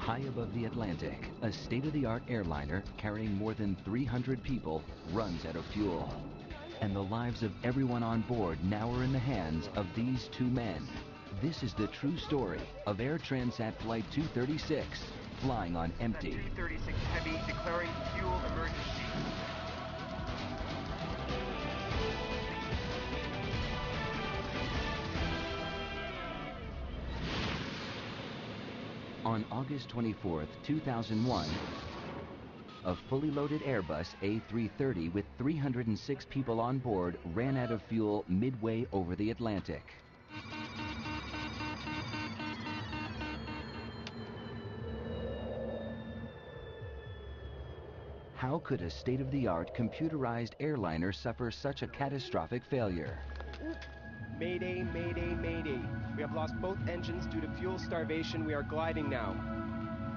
High above the Atlantic, a state-of-the-art airliner carrying more than 300 people runs out of fuel. And the lives of everyone on board now are in the hands of these two men. This is the true story of Air Transat Flight 236, flying on empty. 236 Heavy declaring fuel emergency. On August 24th, 2001, a fully loaded Airbus A330 with 306 people on board ran out of fuel midway over the Atlantic. How could a state-of-the-art computerized airliner suffer such a catastrophic failure? Mayday, mayday, mayday. We have lost both engines due to fuel starvation. We are gliding now.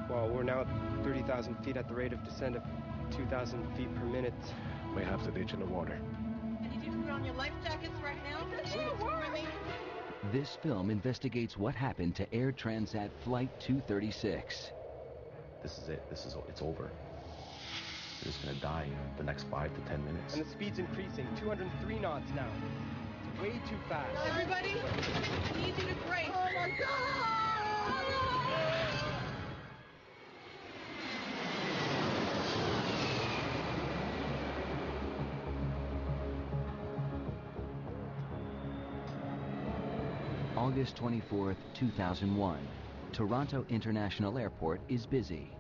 Well, we're now at 30,000 feet at the rate of descent of 2,000 feet per minute. We have to ditch in the water. I need you to put on your life jackets right now. This film investigates what happened to Air Transat Flight 236. This is it. It's over. You're just gonna die in the next 5 to 10 minutes. And the speed's increasing, 203 knots now. It's way too fast. Everybody, I need you to brace. Oh my God! August 24th, 2001. Toronto International Airport is busy.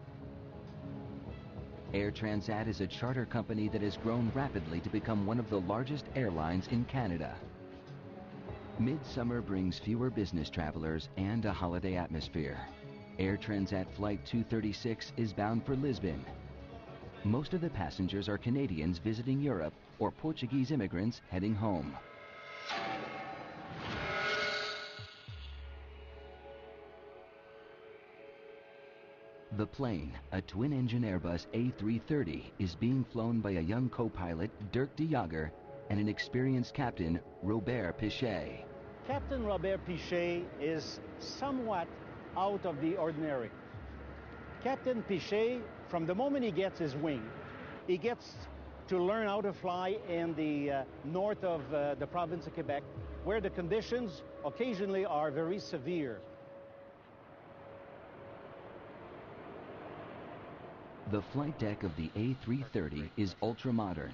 Air Transat is a charter company that has grown rapidly to become one of the largest airlines in Canada. Midsummer brings fewer business travelers and a holiday atmosphere. Air Transat Flight 236 is bound for Lisbon. Most of the passengers are Canadians visiting Europe or Portuguese immigrants heading home. The plane, a twin-engine Airbus A330, is being flown by a young co-pilot, Dirk de Jager, and an experienced captain, Robert Pichet. Captain Robert Pichet is somewhat out of the ordinary. Captain Pichet, from the moment he gets his wing, he gets to learn how to fly in the north of the province of Quebec, where the conditions occasionally are very severe. The flight deck of the A330 is ultra-modern.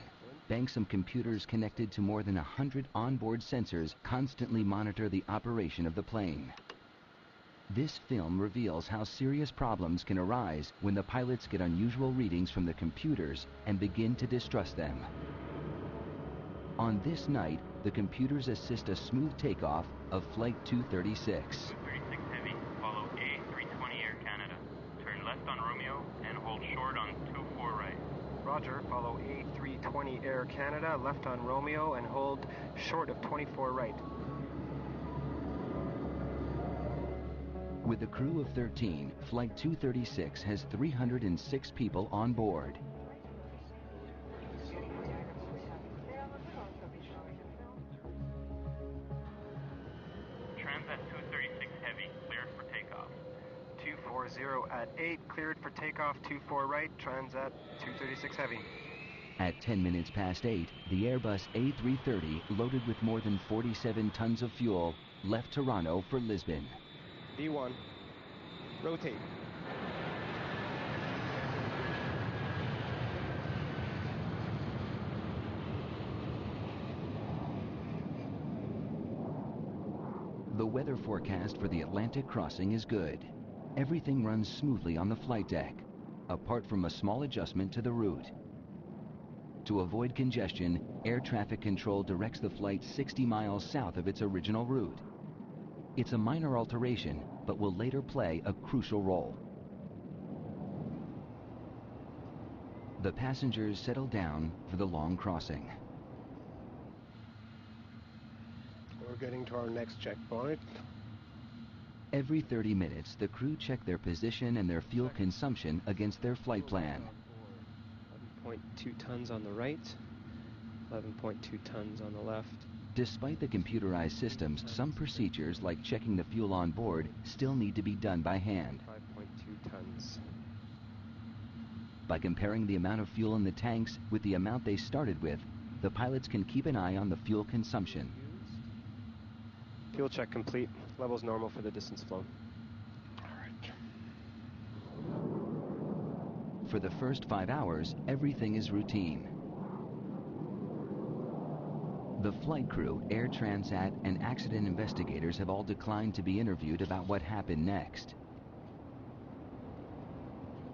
Banksome computers connected to more than 100 onboard sensors constantly monitor the operation of the plane. This film reveals how serious problems can arise when the pilots get unusual readings from the computers and begin to distrust them. On this night, the computers assist a smooth takeoff of Flight 236. 236 Heavy, follow A320 Air Canada. Turn left on Romeo and hold short on 24 right. Roger, follow A320 Air Canada, left on Romeo and hold short of 24 right. With a crew of 13, Flight 236 has 306 people on board. Transat 236 Heavy, cleared for takeoff. 240 at 8, cleared for takeoff, 24 right, Transat 236 Heavy. At 10 minutes past 8, the Airbus A330, loaded with more than 47 tons of fuel, left Toronto for Lisbon. V1, rotate. The weather forecast for the Atlantic crossing is good. Everything runs smoothly on the flight deck, apart from a small adjustment to the route. To avoid congestion, air traffic control directs the flight 60 miles south of its original route. It's a minor alteration, but will later play a crucial role. The passengers settle down for the long crossing. We're getting to our next checkpoint. Every 30 minutes, the crew check their position and their fuel consumption against their flight plan. 11.2 tons on the right, 11.2 tons on the left. Despite the computerized systems, some procedures, like checking the fuel on board, still need to be done by hand. 5.2 tons. By comparing the amount of fuel in the tanks with the amount they started with, the pilots can keep an eye on the fuel consumption. Fuel check complete. Levels normal for the distance flown. For the first 5 hours, everything is routine. The flight crew, Air Transat, and accident investigators have all declined to be interviewed about what happened next.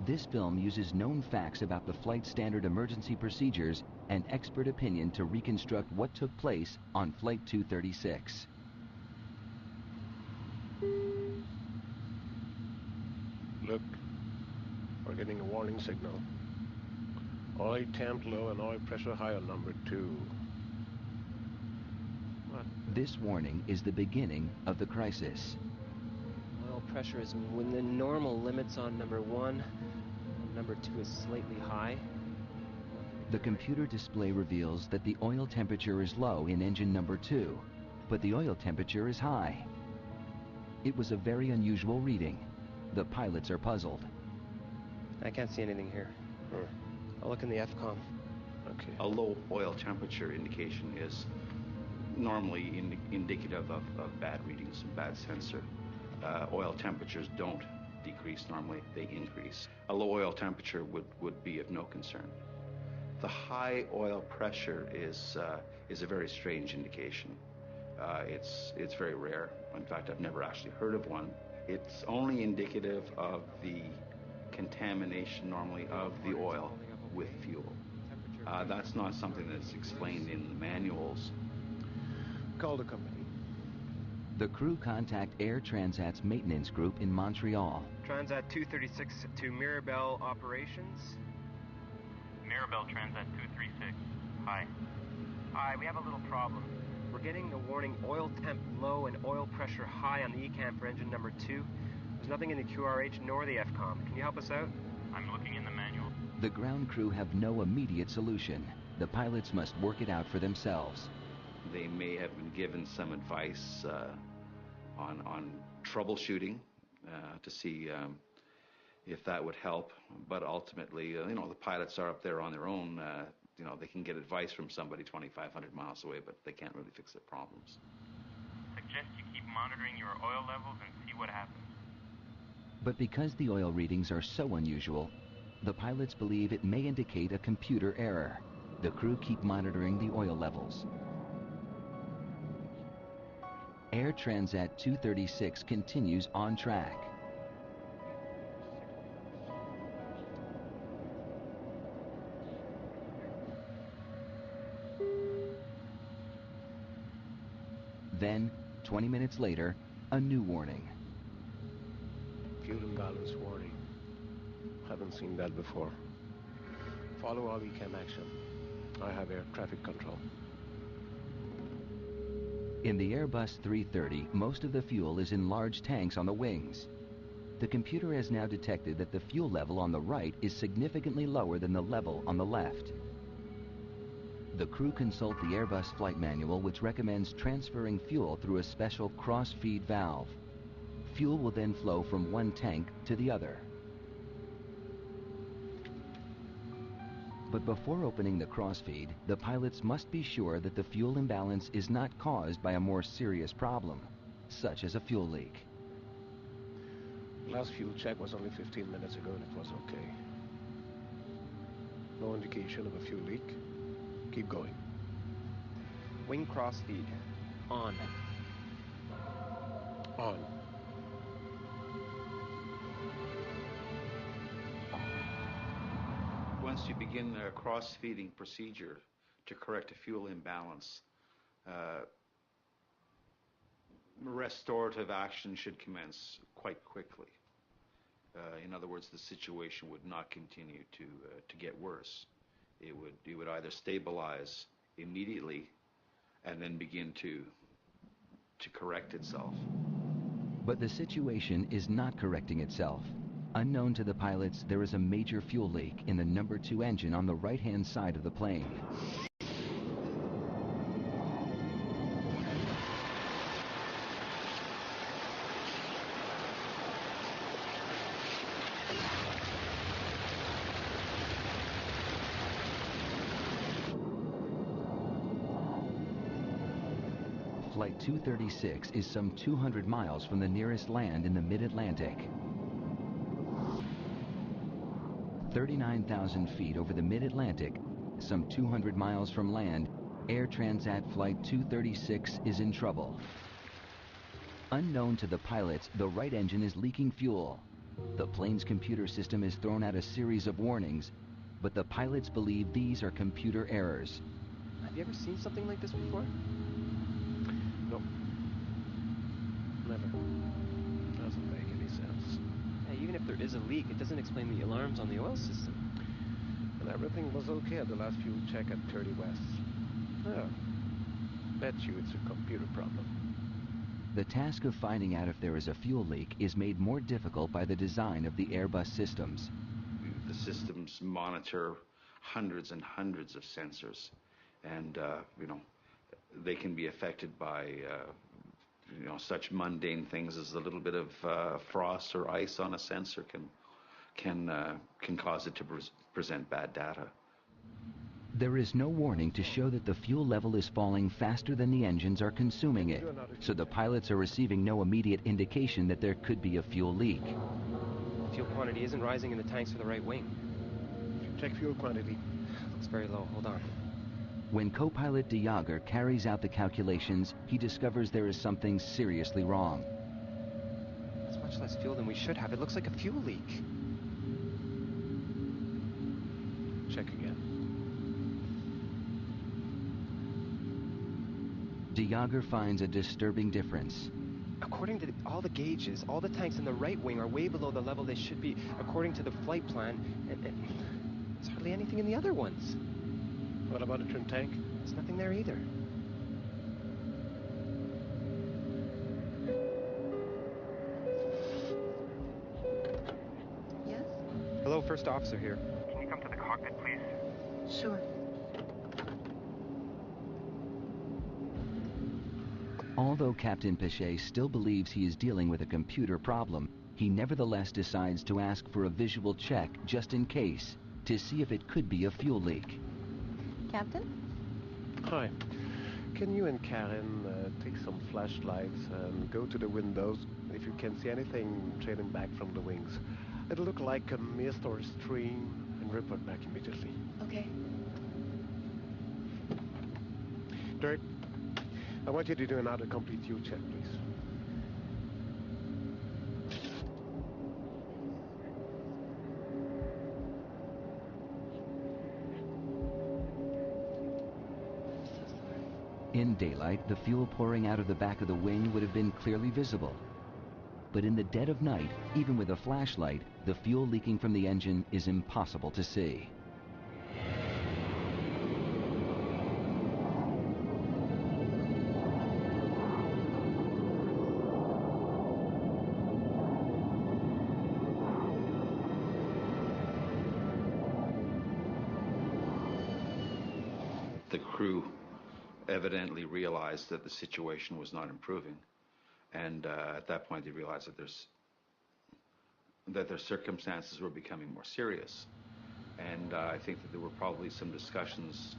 This film uses known facts about the flight standard emergency procedures and expert opinion to reconstruct what took place on Flight 236. Look, we're getting a warning signal. Oil temp low and oil pressure high on number 2. What? This warning is the beginning of the crisis. Oil pressure is within normal limits on number 1. Number 2 is slightly high. The computer display reveals that the oil temperature is low in engine number 2, but the oil temperature is high. It was a very unusual reading. The pilots are puzzled. I can't see anything here. I'll look in the FCOM. Okay. A low oil temperature indication is normally indicative of bad readings, a bad sensor. Oil temperatures don't decrease normally, they increase. A low oil temperature would be of no concern. The high oil pressure is a very strange indication. It's very rare. In fact, I've never actually heard of one. It's only indicative of the contamination normally of the oil with fuel. That's not something that's explained in the manuals. Call the company. The crew contact Air Transat's maintenance group in Montreal. Transat 236 to Mirabel Operations. Mirabel Transat 236. Hi. Hi, we have a little problem. We're getting the warning oil temp low and oil pressure high on the ECAM for engine number 2. There's nothing in the QRH nor the FCOM. Can you help us out? I'm looking in the manual. The ground crew have no immediate solution. The pilots must work it out for themselves. They may have been given some advice on troubleshooting to see if that would help. But ultimately, the pilots are up there on their own. They can get advice from somebody 2,500 miles away, but they can't really fix their problems. Suggest you keep monitoring your oil levels and see what happens. But because the oil readings are so unusual, the pilots believe it may indicate a computer error. The crew keep monitoring the oil levels. Air Transat 236 continues on track. Then, 20 minutes later, a new warning. Fuel imbalance warning. Haven't seen that before. Follow all ECAM action. I have air traffic control. In the Airbus 330, most of the fuel is in large tanks on the wings. The computer has now detected that the fuel level on the right is significantly lower than the level on the left. The crew consult the Airbus flight manual, which recommends transferring fuel through a special cross-feed valve. Fuel will then flow from one tank to the other. But before opening the crossfeed, the pilots must be sure that the fuel imbalance is not caused by a more serious problem, such as a fuel leak. Last fuel check was only 15 minutes ago and it was okay. No indication of a fuel leak. Keep going. Wing crossfeed. On. On. Once you begin the cross-feeding procedure to correct a fuel imbalance, restorative action should commence quite quickly. In other words, the situation would not continue to get worse. It would either stabilize immediately and then begin to correct itself. But the situation is not correcting itself. Unknown to the pilots, there is a major fuel leak in the number 2 engine on the right-hand side of the plane. Flight 236 is some 200 miles from the nearest land in the mid-Atlantic. 39,000 feet over the mid-Atlantic, some 200 miles from land, Air Transat Flight 236 is in trouble. Unknown to the pilots, the right engine is leaking fuel. The plane's computer system has thrown out a series of warnings, but the pilots believe these are computer errors. Have you ever seen something like this before? No. Never. Doesn't make any sense. Yeah, even if there is a leak, it doesn't explain the alarms on the oil system. And everything was okay at the last fuel check at 30 West. Yeah. Bet you it's a computer problem. The task of finding out if there is a fuel leak is made more difficult by the design of the Airbus systems. The systems monitor hundreds and hundreds of sensors, and they can be affected by such mundane things as a little bit of frost or ice on a sensor can cause it to present bad data. There is no warning to show that the fuel level is falling faster than the engines are consuming it, so the pilots are receiving no immediate indication that there could be a fuel leak. Fuel quantity isn't rising in the tanks for the right wing. Check fuel quantity. Looks very low. Hold on. When co-pilot de Jager carries out the calculations, he discovers there is something seriously wrong. It's much less fuel than we should have. It looks like a fuel leak. Check again. De Jager finds a disturbing difference. According to all the gauges, all the tanks in the right wing are way below the level they should be according to the flight plan, and there's hardly anything in the other ones. What about the trim tank? There's nothing there either. Yes? Hello, first officer here. Can you come to the cockpit, please? Sure. Although Captain Pichet still believes he is dealing with a computer problem, he nevertheless decides to ask for a visual check just in case, to see if it could be a fuel leak. Captain? Hi. Can you and Karen take some flashlights and go to the windows if you can see anything trailing back from the wings? It'll look like a mist or a stream, and report back immediately. Okay. Dirk, I want you to do another complete fuel check, please. In daylight, the fuel pouring out of the back of the wing would have been clearly visible. But in the dead of night, even with a flashlight, the fuel leaking from the engine is impossible to see. The crew evidently realized that the situation was not improving, and at that point they realized that their circumstances were becoming more serious. And I think that there were probably some discussions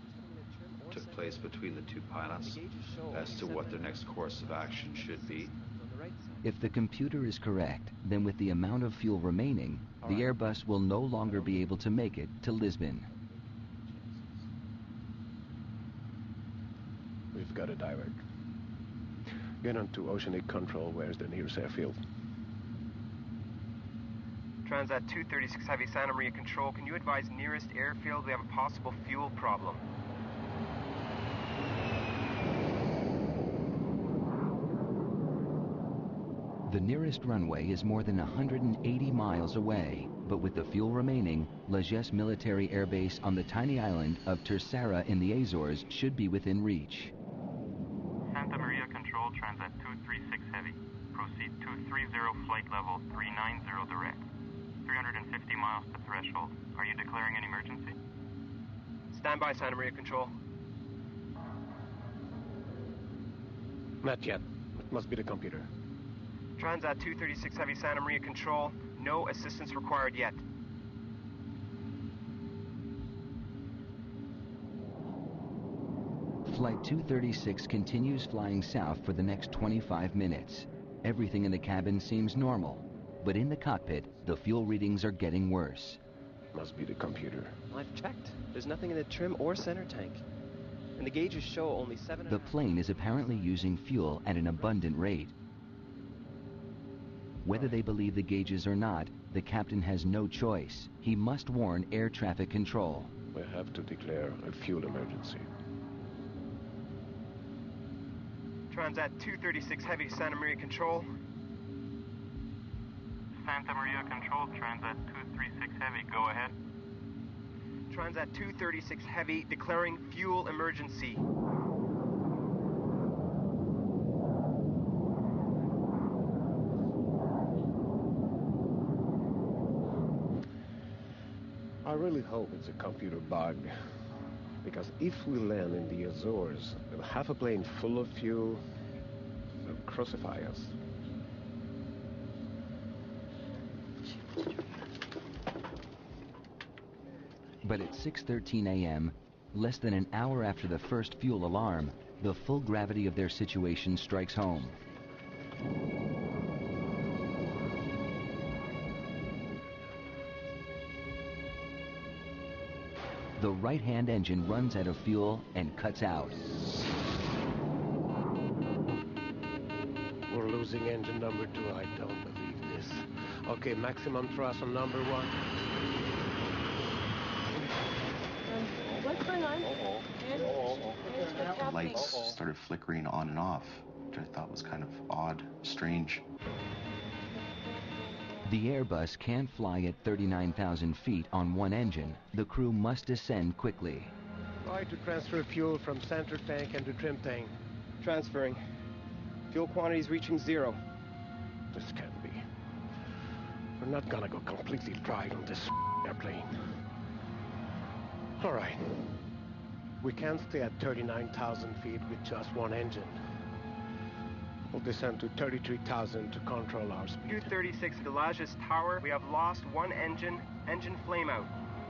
took place between the two pilots as to what their next course of action should be. If the computer is correct, then with the amount of fuel remaining, the Airbus will no longer be able to make it to Lisbon. We've got a divert. Get on to Oceanic Control. Where's the nearest airfield? Transat 236 Heavy, Santa Maria Control. Can you advise nearest airfield? We have a possible fuel problem. The nearest runway is more than 180 miles away, but with the fuel remaining, Lagesse Military Air Base on the tiny island of Terceira in the Azores should be within reach. Santa Maria Control, Transat 236 Heavy. Proceed 230 flight level 390 direct. 350 miles to threshold. Are you declaring an emergency? Stand by, Santa Maria Control. Not yet. It must be the computer. Transat 236 Heavy, Santa Maria Control. No assistance required yet. Flight 236 continues flying south for the next 25 minutes. Everything in the cabin seems normal, but in the cockpit, the fuel readings are getting worse. Must be the computer. I've checked. There's nothing in the trim or center tank. And the gauges show only 7. The plane is apparently using fuel at an abundant rate. Whether they believe the gauges or not, the captain has no choice. He must warn air traffic control. We have to declare a fuel emergency. Transat 236 Heavy, Santa Maria Control. Santa Maria Control, Transat 236 Heavy, go ahead. Transat 236 Heavy, declaring fuel emergency. I really hope it's a computer bug, because if we land in the Azores with half a plane full of fuel, they'll crucify us. But at 6:13 a.m., less than an hour after the first fuel alarm, the full gravity of their situation strikes home. The right-hand engine runs out of fuel and cuts out. We're losing engine number 2. I don't believe this. Okay, maximum thrust on number 1. What's going on? The lights started flickering on and off, which I thought was kind of odd, strange. The Airbus can't fly at 39,000 feet on one engine. The crew must descend quickly. Try to transfer fuel from center tank into trim tank. Transferring. Fuel quantities reaching 0. This can't be. We're not gonna go completely dry on this airplane. All right. We can't stay at 39,000 feet with just one engine. We'll descend to 33,000 to control our speed. 236 Galages Tower. We have lost one engine. Engine flame out.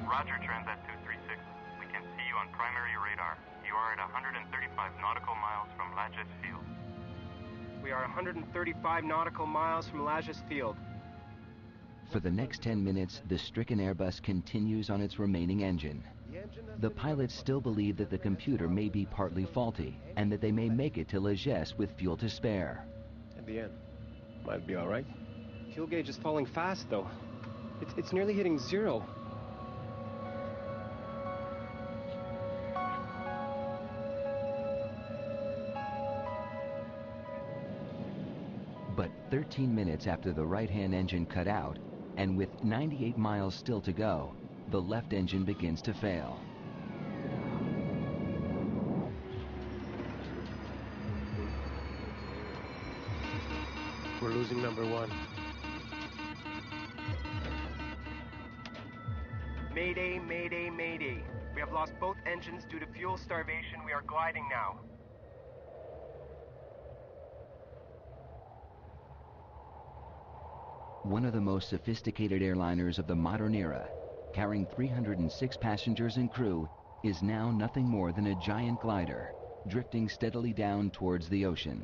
Roger, Transat 236. We can see you on primary radar. You are at 135 nautical miles from Lajes Field. We are 135 nautical miles from Lajes Field. For the next 10 minutes, the stricken Airbus continues on its remaining engine. The pilots still believe that the computer may be partly faulty and that they may make it to Lajes with fuel to spare. At the end, might be all right. Fuel gauge is falling fast, though. It's nearly hitting 0. But 13 minutes after the right-hand engine cut out, and with 98 miles still to go, the left engine begins to fail. We're losing number 1. Mayday, mayday, mayday. We have lost both engines due to fuel starvation. We are gliding now. One of the most sophisticated airliners of the modern era, carrying 306 passengers and crew, is now nothing more than a giant glider, drifting steadily down towards the ocean.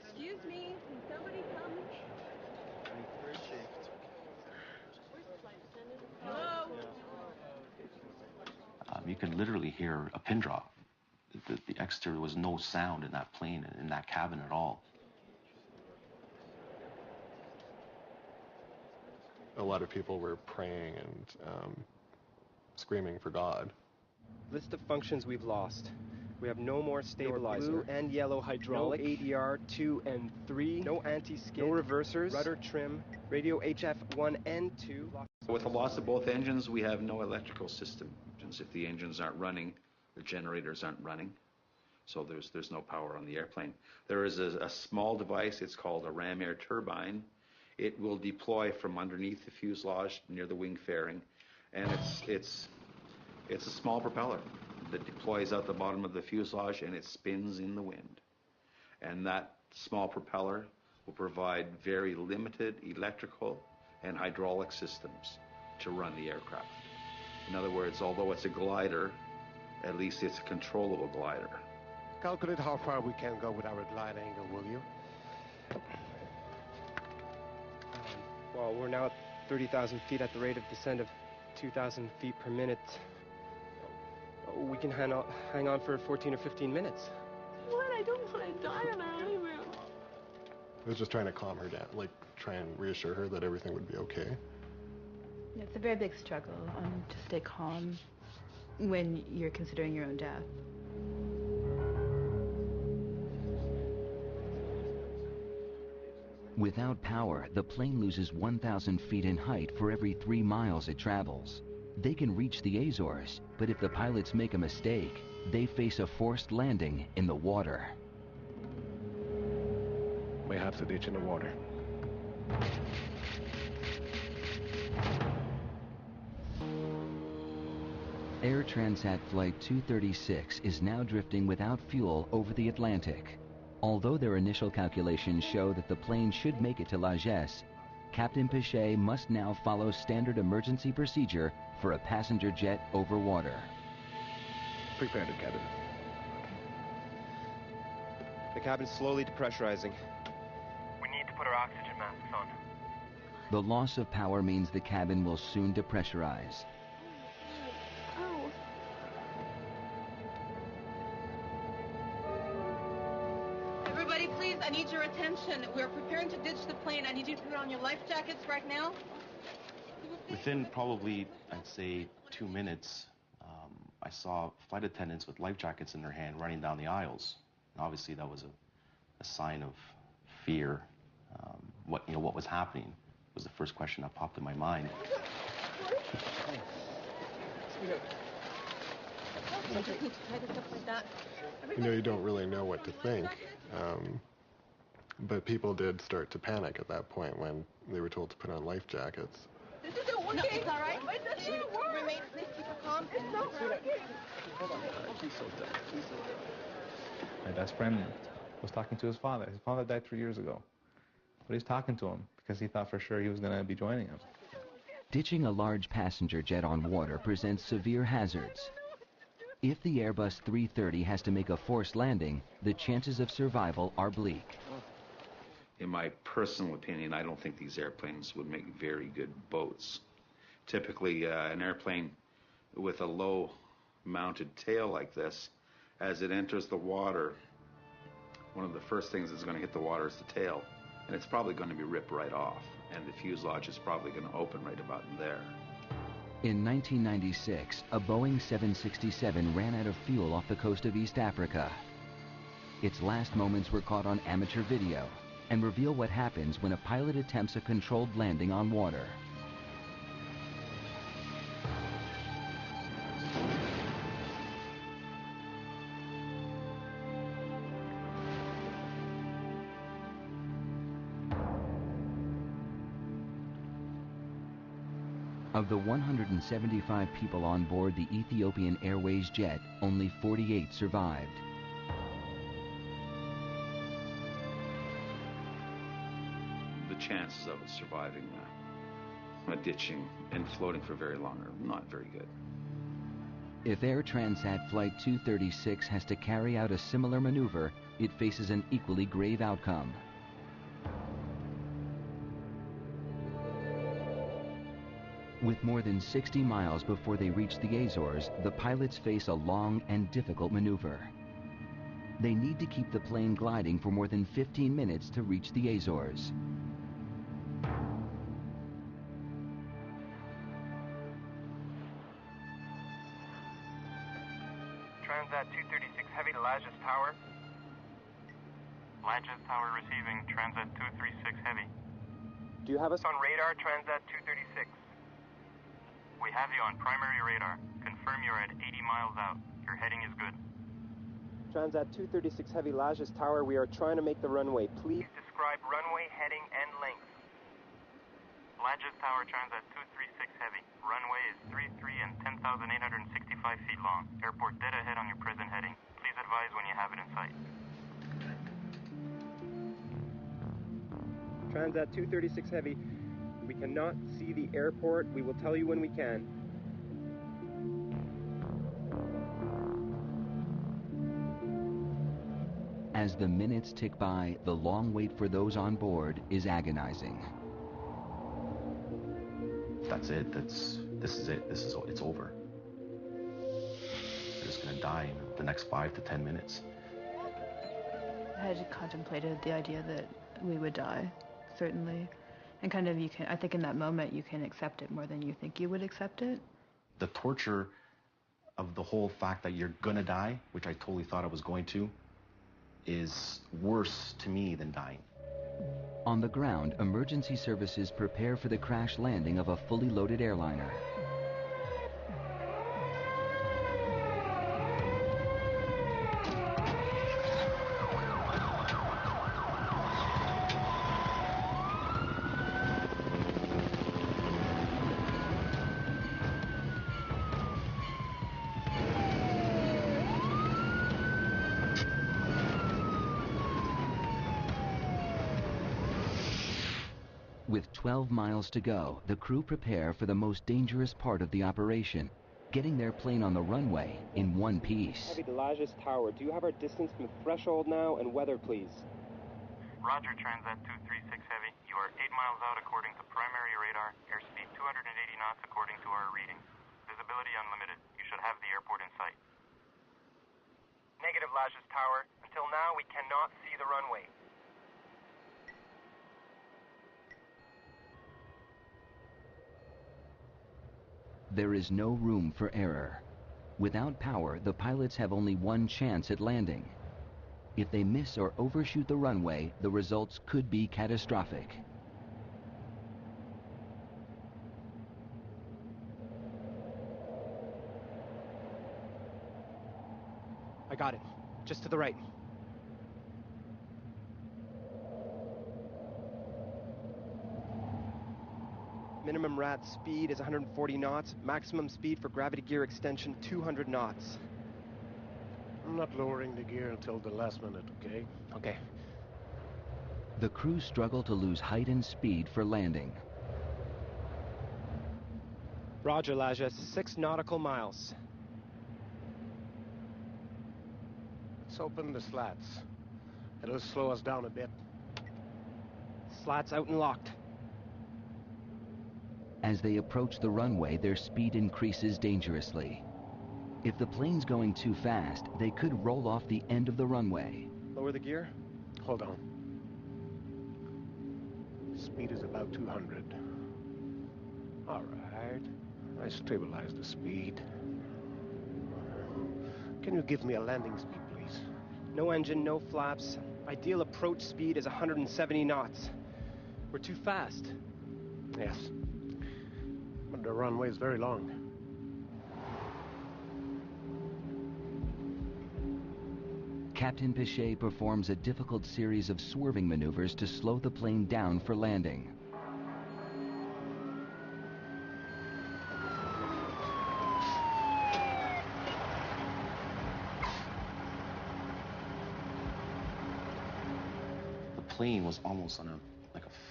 Excuse me, can somebody come? Hello? You could literally hear a pin drop. The exterior was no sound in that plane, in that cabin at all. A lot of people were praying and screaming for God. List of functions we've lost. We have no more stabilizer. Blue and yellow hydraulic. No ADR 2 and 3. No anti-skid. No reversers. Rudder trim. Radio HF 1 and 2. With the loss of both engines, we have no electrical system. If the engines aren't running, the generators aren't running, so there's no power on the airplane. There is a small device. It's called a ram air turbine. It will deploy from underneath the fuselage near the wing fairing, and it's a small propeller that deploys out the bottom of the fuselage, and it spins in the wind. And that small propeller will provide very limited electrical and hydraulic systems to run the aircraft. In other words, although it's a glider, at least it's a controllable glider. Calculate how far we can go with our glide angle, will you? Well, we're now at 30,000 feet at the rate of descent of 2,000 feet per minute. We can hang on for 14 or 15 minutes. What? I don't want to die on our honeymoon. I was just trying to calm her down, like try and reassure her that everything would be okay. Yeah, it's a very big struggle to stay calm when you're considering your own death. Without power, the plane loses 1,000 feet in height for every 3 miles it travels. They can reach the Azores, but if the pilots make a mistake, they face a forced landing in the water. We have to ditch in the water. Air Transat Flight 236 is now drifting without fuel over the Atlantic. Although their initial calculations show that the plane should make it to Largesse, Captain Pichet must now follow standard emergency procedure for a passenger jet over water. Prepare the cabin. The cabin's slowly depressurizing. We need to put our oxygen masks on. The loss of power means the cabin will soon depressurize. Oh. Everybody, please, I need your attention. We're preparing to ditch the plane. I need you to put on your life jackets right now. Within probably, I'd say, 2 minutes, I saw flight attendants with life jackets in their hand running down the aisles. And obviously, that was a sign of fear. What was happening was the first question that popped in my mind. You don't really know what to think. But people did start to panic at that point when they were told to put on life jackets. This isn't working. No, it's all right. It doesn't work. Remain, please keep her calm. It's not working. My best friend was talking to his father. His father died 3 years ago. But he's talking to him because he thought for sure he was going to be joining him. Ditching a large passenger jet on water presents severe hazards. If the Airbus 330 has to make a forced landing, the chances of survival are bleak. In my personal opinion, I don't think these airplanes would make very good boats. Typically, an airplane with a low-mounted tail like this, as it enters the water, one of the first things that's going to hit the water is the tail, and it's probably going to be ripped right off, and the fuselage is probably going to open right about there. In 1996, a Boeing 767 ran out of fuel off the coast of East Africa. Its last moments were caught on amateur video and reveal what happens when a pilot attempts a controlled landing on water. Of the 175 people on board the Ethiopian Airways jet, only 48 survived. The chances of it surviving ditching and floating for very long are not very good. If Air Transat Flight 236 has to carry out a similar maneuver, it faces an equally grave outcome. With more than 60 miles before they reach the Azores, the pilots face a long and difficult maneuver. They need to keep the plane gliding for more than 15 minutes to reach the Azores. Transat 236 Heavy to Lajes Tower. Lajes Tower receiving Transat 236 Heavy. Do you have us On radar, Transat 236. We have you on primary radar. Confirm you're at 80 miles out. Your heading is good. Transat 236 Heavy Lajes Tower? We are trying to make the runway. Please Describe runway, heading, and length. Lajes Tower, Transat 236 Heavy. Runway is 33 and 10,865 feet long. Airport dead ahead on your present heading. Please advise when you have it in sight. Transat 236 Heavy. We cannot see the airport. We will tell you when we can. As the minutes tick by, the long wait for those on board is agonizing. That's it. This is it. It's over. They're just gonna die in the next 5 to 10 minutes. I had contemplated the idea that we would die, certainly. And kind of I think in that moment you can accept it more than you think you would accept it. The torture of the whole fact that you're gonna die, which I totally thought I was going to, is worse to me than dying. On the ground, emergency services prepare for the crash landing of a fully loaded airliner. With 12 miles to go, the crew prepare for the most dangerous part of the operation, getting their plane on the runway in one piece. Heavy to Lajes Tower. Do you have our distance from threshold now and weather, please? Roger, Transat 236 Heavy. You are 8 miles out according to primary radar. Airspeed 280 knots according to our reading. Visibility unlimited. You should have the airport in sight. Negative, Lajes Tower. Until now, we cannot see the runway. There is no room for error. Without power, the pilots have only one chance at landing. If they miss or overshoot the runway, the results could be catastrophic. I got it. Just to the right. Minimum RAT speed is 140 knots. Maximum speed for gravity gear extension, 200 knots. I'm not lowering the gear until the last minute, okay? Okay. The crew struggle to lose height and speed for landing. Roger, Lajes. 6 nautical miles. Let's open the slats. It'll slow us down a bit. Slats out and locked. As they approach the runway, their speed increases dangerously. If the plane's going too fast, they could roll off the end of the runway. Lower the gear. Hold on. Speed is about 200. All right. I stabilized the speed. Can you give me a landing speed, please? No engine, no flaps. Ideal approach speed is 170 knots. We're too fast. Yes. But the runway is very long. Captain Pichet performs a difficult series of swerving maneuvers to slow the plane down for landing. The plane was almost on a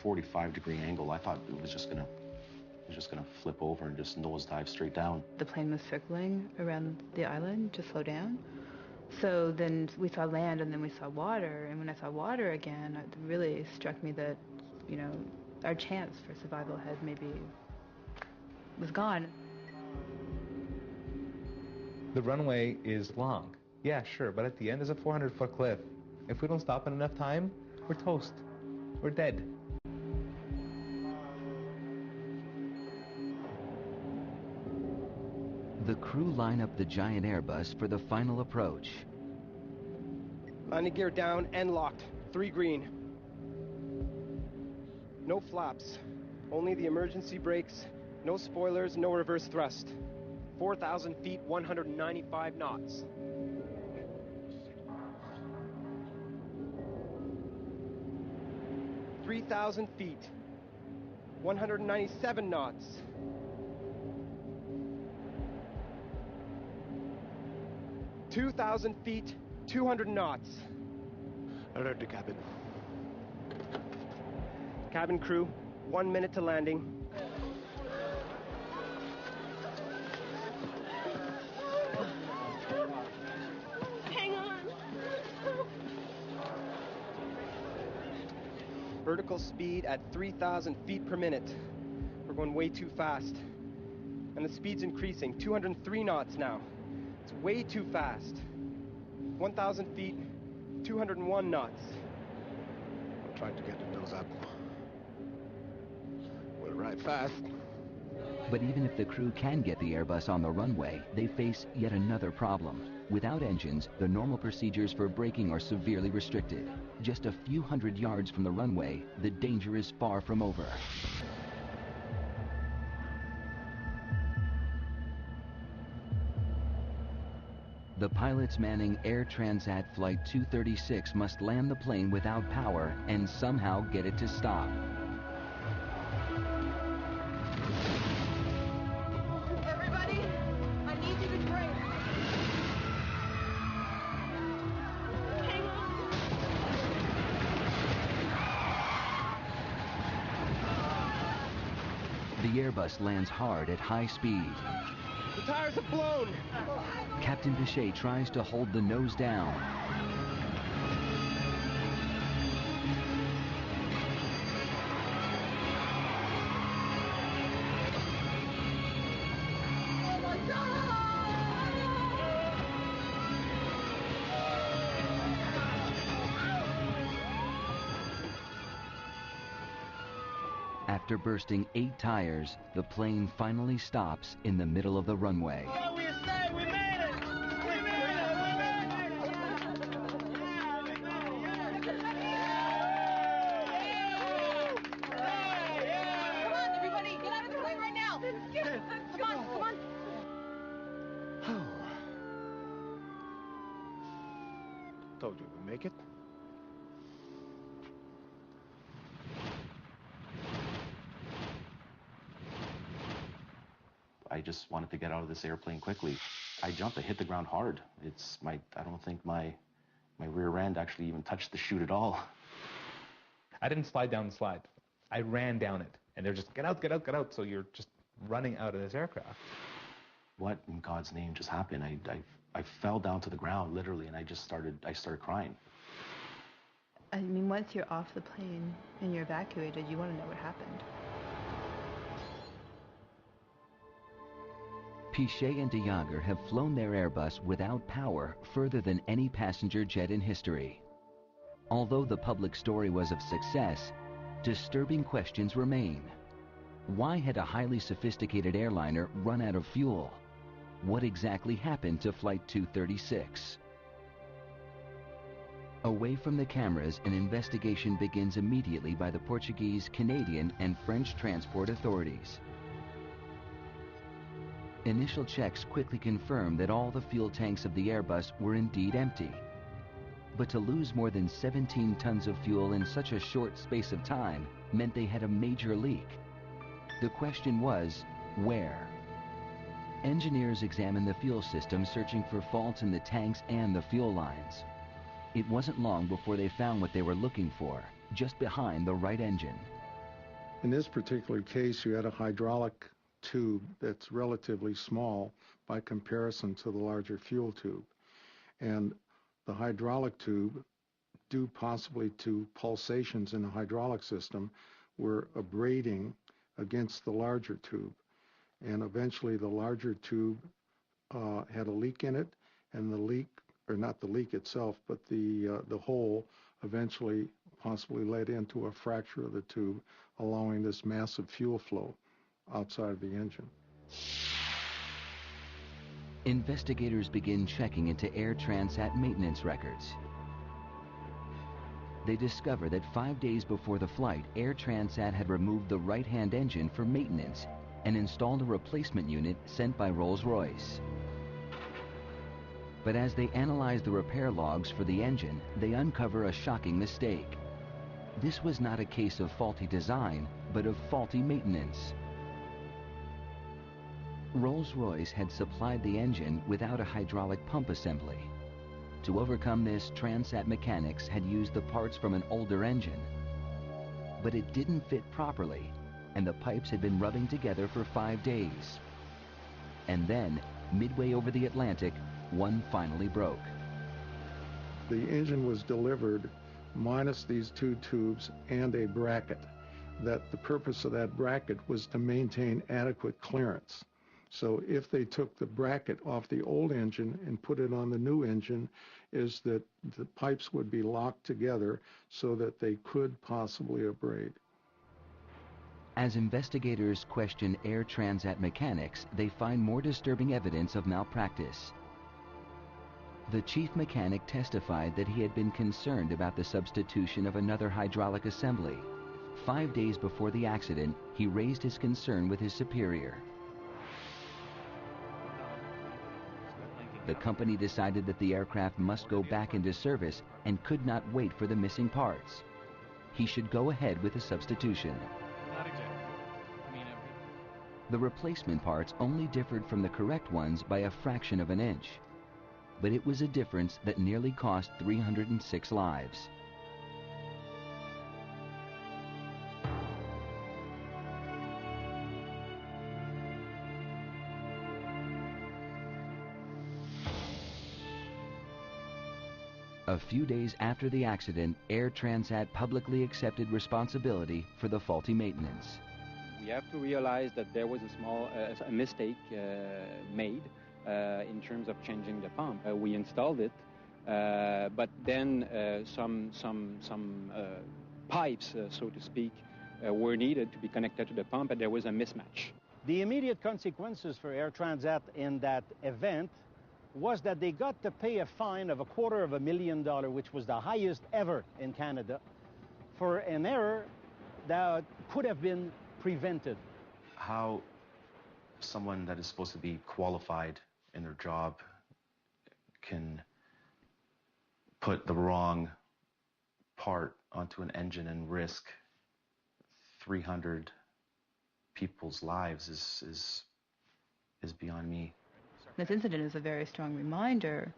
45-degree angle. I thought it was just gonna flip over and just nosedive straight down. The plane was circling around the island to slow down. So then we saw land and then we saw water. And when I saw water again, it really struck me that, our chance for survival was gone. The runway is long. Yeah, sure, but at the end is a 400-foot cliff. If we don't stop in enough time, we're toast. We're dead. The crew line up the giant Airbus for the final approach. Landing gear down and locked. 3 green. No flaps. Only the emergency brakes. No spoilers, no reverse thrust. 4,000 feet, 195 knots. "3,000 feet, 197 knots. 2,000 feet, 200 knots. Alert the cabin. Cabin crew, 1 minute to landing. Hang on. Vertical speed at 3,000 feet per minute. We're going way too fast. And the speed's increasing, 203 knots now. It's way too fast. 1,000 feet, 201 knots. I'm trying to get the nose up. We'll ride fast. But even if the crew can get the Airbus on the runway, they face yet another problem. Without engines, the normal procedures for braking are severely restricted. Just a few hundred yards from the runway, the danger is far from over. The pilots manning Air Transat Flight 236 must land the plane without power and somehow get it to stop. Everybody, I need you to brake. Hang on. The Airbus lands hard at high speed. The tires have blown. Captain Pichet tries to hold the nose down. Oh my God! After bursting 8 tires, the plane finally stops in the middle of the runway. We escaped! We made it! We made it! We made it! Come on, everybody, get out of the plane right now. Come on, come on. Told you we'd make it. I just wanted to get out of this airplane quickly. I jumped, I hit the ground hard. I don't think my rear end actually even touched the chute at all. I didn't slide down the slide. I ran down it. And they're just, get out, get out, get out. So you're just running out of this aircraft. What in God's name just happened? I fell down to the ground, literally, and I started crying. I mean, once you're off the plane and you're evacuated, you want to know what happened. Pichet and de Jager have flown their Airbus without power further than any passenger jet in history. Although the public story was of success, disturbing questions remain. Why had a highly sophisticated airliner run out of fuel? What exactly happened to Flight 236? Away from the cameras, an investigation begins immediately by the Portuguese, Canadian, and French transport authorities. Initial checks quickly confirmed that all the fuel tanks of the Airbus were indeed empty. But to lose more than 17 tons of fuel in such a short space of time meant they had a major leak. The question was, where? Engineers examined the fuel system, searching for faults in the tanks and the fuel lines. It wasn't long before they found what they were looking for, just behind the right engine. In this particular case, you had a hydraulic tube that's relatively small by comparison to the larger fuel tube. And the hydraulic tube, due possibly to pulsations in the hydraulic system, were abrading against the larger tube. And eventually the larger tube had a leak in it, and the leak, or not the leak itself, but the hole eventually possibly led into a fracture of the tube, allowing this massive fuel flow outside of the engine. Investigators begin checking into Air Transat maintenance records. They discover that 5 days before the flight, Air Transat had removed the right-hand engine for maintenance and installed a replacement unit sent by Rolls-Royce. But as they analyze the repair logs for the engine, they uncover a shocking mistake. This was not a case of faulty design, but of faulty maintenance. Rolls-Royce had supplied the engine without a hydraulic pump assembly. To overcome this, Transat mechanics had used the parts from an older engine. but it didn't fit properly, and the pipes had been rubbing together for 5 days. And then, midway over the Atlantic, one finally broke. The engine was delivered minus these 2 tubes and a bracket. That the purpose of that bracket was to maintain adequate clearance. So if they took the bracket off the old engine and put it on the new engine, is that the pipes would be locked together so that they could possibly abrade. As investigators question Air Transat mechanics, they find more disturbing evidence of malpractice. The chief mechanic testified that he had been concerned about the substitution of another hydraulic assembly. 5 days before the accident, he raised his concern with his superior. The company decided that the aircraft must go back into service and could not wait for the missing parts. He should go ahead with the substitution. The replacement parts only differed from the correct ones by a fraction of an inch. But it was a difference that nearly cost 306 lives. A few days after the accident, Air Transat publicly accepted responsibility for the faulty maintenance. We have to realize that there was a small mistake made in terms of changing the pump. We installed it, but then some pipes, so to speak, were needed to be connected to the pump, and there was a mismatch. The immediate consequences for Air Transat in that event was that they got to pay a fine of $250,000, which was the highest ever in Canada, for an error that could have been prevented. How someone that is supposed to be qualified in their job can put the wrong part onto an engine and risk 300 people's lives is beyond me. This incident is a very strong reminder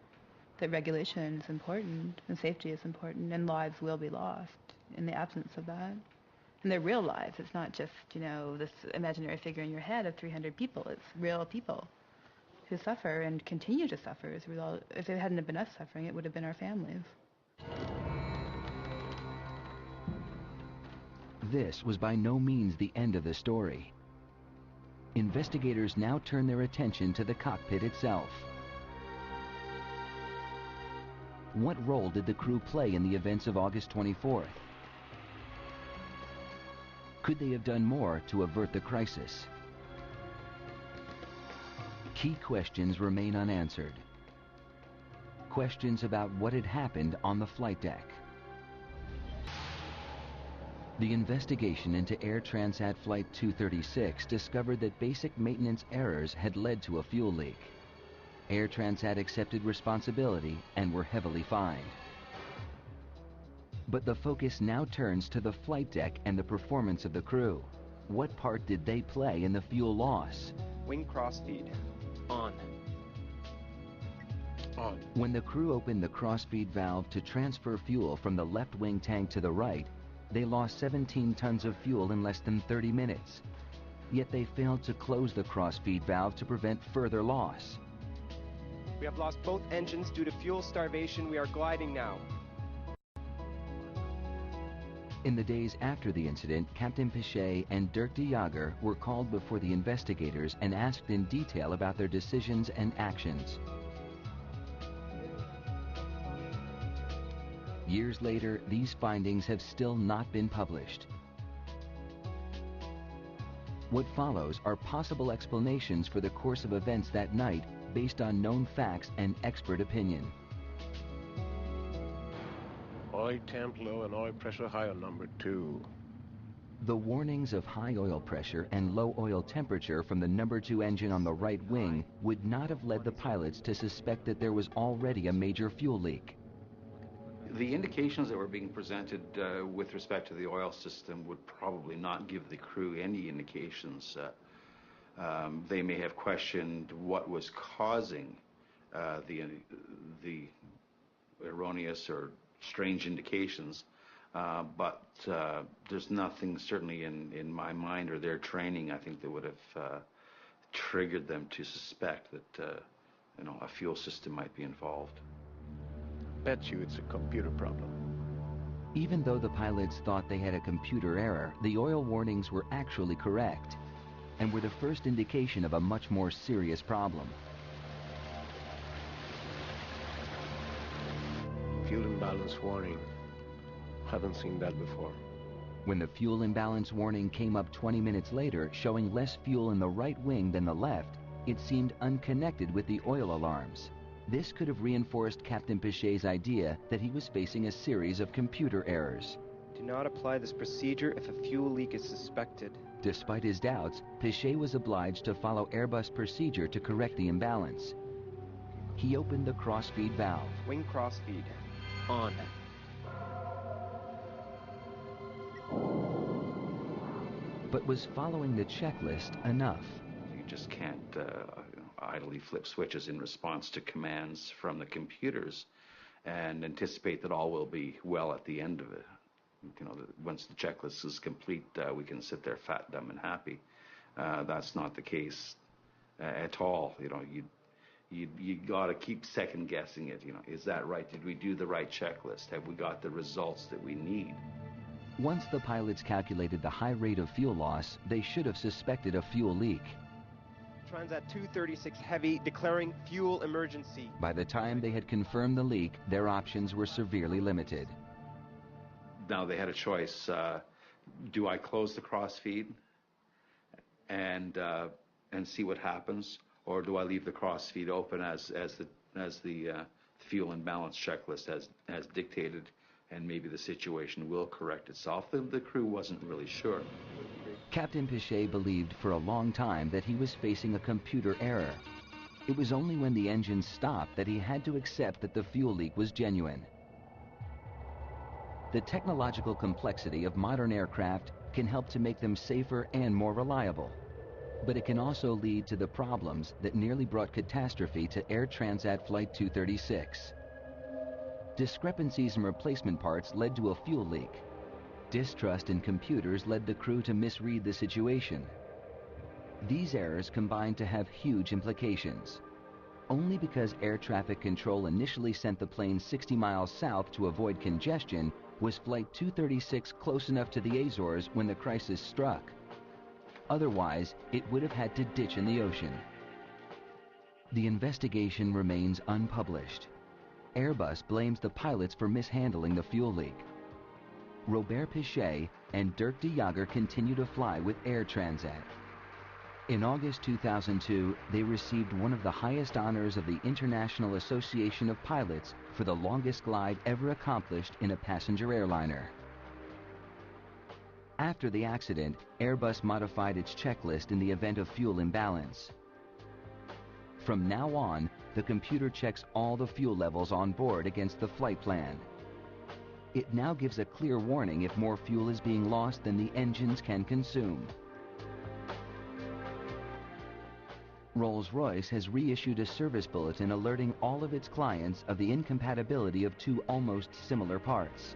that regulation is important and safety is important, and lives will be lost in the absence of that. And they're real lives. It's not just, this imaginary figure in your head of 300 people. It's real people who suffer and continue to suffer. If it hadn't been us suffering, it would have been our families. This was by no means the end of the story. Investigators now turn their attention to the cockpit itself. What role did the crew play in the events of August 24th? Could they have done more to avert the crisis? Key questions remain unanswered. Questions about what had happened on the flight deck. The investigation into Air Transat Flight 236 discovered that basic maintenance errors had led to a fuel leak. Air Transat accepted responsibility and were heavily fined. But the focus now turns to the flight deck and the performance of the crew. What part did they play in the fuel loss? Wing crossfeed. On. On. When the crew opened the crossfeed valve to transfer fuel from the left wing tank to the right, they lost 17 tons of fuel in less than 30 minutes. Yet they failed to close the crossfeed valve to prevent further loss. We have lost both engines due to fuel starvation. We are gliding now. In the days after the incident, Captain Pichet and Dirk de Jager were called before the investigators and asked in detail about their decisions and actions. Years later, these findings have still not been published. What follows are possible explanations for the course of events that night based on known facts and expert opinion. Oil temp low and oil pressure high on number 2. The warnings of high oil pressure and low oil temperature from the number 2 engine on the right wing would not have led the pilots to suspect that there was already a major fuel leak. The indications that were being presented with respect to the oil system would probably not give the crew any indications. They may have questioned what was causing the erroneous or strange indications, but there's nothing certainly in my mind or their training, I think, that would have triggered them to suspect that a fuel system might be involved. Bet you it's a computer problem. Even though the pilots thought they had a computer error, the oil warnings were actually correct and were the first indication of a much more serious problem. Fuel imbalance warning. Haven't seen that before. When the fuel imbalance warning came up 20 minutes later, showing less fuel in the right wing than the left, it seemed unconnected with the oil alarms. This could have reinforced Captain Pichet's idea that he was facing a series of computer errors. Do not apply this procedure if a fuel leak is suspected. Despite his doubts, Pichet was obliged to follow Airbus procedure to correct the imbalance. He opened the crossfeed valve. Wing crossfeed. On. But was following the checklist enough? You just can't idly flip switches in response to commands from the computers and anticipate that all will be well at the end of it. Once the checklist is complete, we can sit there fat, dumb, and happy. That's not the case at all. You got to keep second guessing it. Is that right? Did we do the right checklist? Have we got the results that we need? Once the pilots calculated the high rate of fuel loss, they should have suspected a fuel leak. Transat 236 Heavy declaring fuel emergency. By the time they had confirmed the leak, their options were severely limited. Now they had a choice. Do I close the crossfeed and see what happens, or do I leave the crossfeed open as the fuel imbalance checklist has dictated, and maybe the situation will correct itself? The crew wasn't really sure. Captain Pichet believed for a long time that he was facing a computer error. It was only when the engine stopped that he had to accept that the fuel leak was genuine. The technological complexity of modern aircraft can help to make them safer and more reliable. But it can also lead to the problems that nearly brought catastrophe to Air Transat Flight 236. Discrepancies in replacement parts led to a fuel leak. Distrust in computers led the crew to misread the situation. These errors combined to have huge implications. Only because air traffic control initially sent the plane 60 miles south to avoid congestion was Flight 236 close enough to the Azores when the crisis struck. Otherwise, it would have had to ditch in the ocean. The investigation remains unpublished. Airbus blames the pilots for mishandling the fuel leak. Robert Pichet and Dirk de Jager continue to fly with Air Transat. In August 2002, they received one of the highest honors of the International Association of Pilots for the longest glide ever accomplished in a passenger airliner. After the accident, Airbus modified its checklist in the event of fuel imbalance. From now on, the computer checks all the fuel levels on board against the flight plan. It now gives a clear warning if more fuel is being lost than the engines can consume. Rolls-Royce has reissued a service bulletin alerting all of its clients of the incompatibility of two almost similar parts.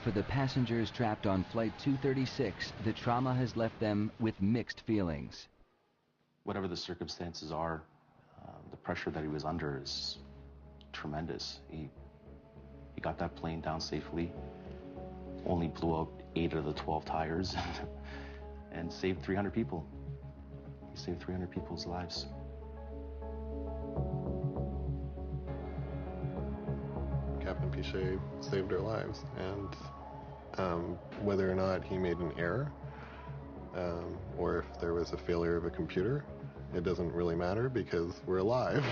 For the passengers trapped on Flight 236, the trauma has left them with mixed feelings. Whatever the circumstances are, the pressure that he was under is tremendous. He got that plane down safely, only blew out 8 of the 12 tires, and saved 300 people. He saved 300 people's lives. Captain Pichet saved our lives, and whether or not he made an error, or if there was a failure of a computer, it doesn't really matter because we're alive.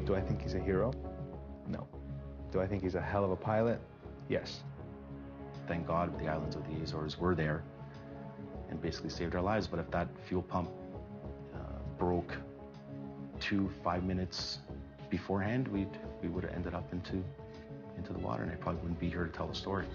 Do I think he's a hero? No. Do I think he's a hell of a pilot? Yes. Thank God the islands of the Azores were there and basically saved our lives. But if that fuel pump broke 5 minutes beforehand, we would have ended up into the water, and I probably wouldn't be here to tell the story.